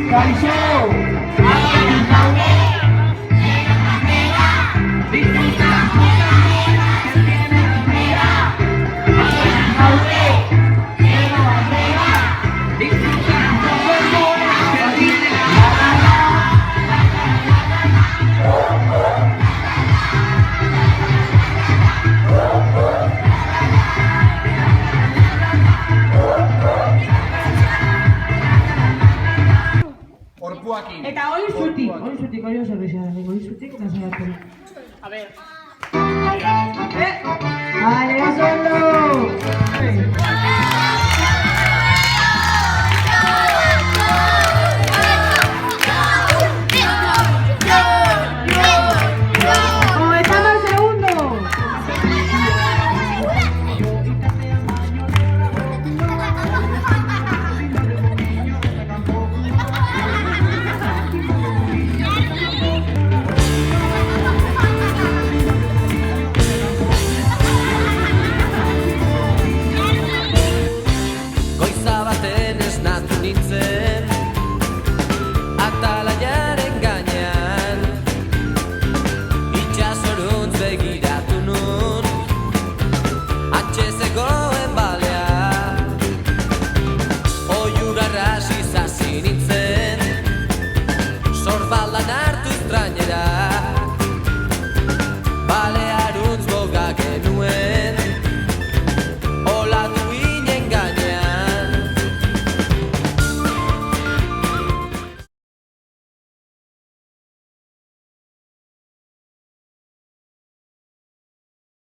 Kaixo! Agian gaude! Nera bandera! Disfruta jokabera! Zentzen edomera! Agian gaude! Nera bandera! Disfruta jokabera! Zentzen edomera! Orpuakin. Eta hori zutik, hori oso errexea da, hori zutik eta zaiatu. A ver. Ale, oso ondo!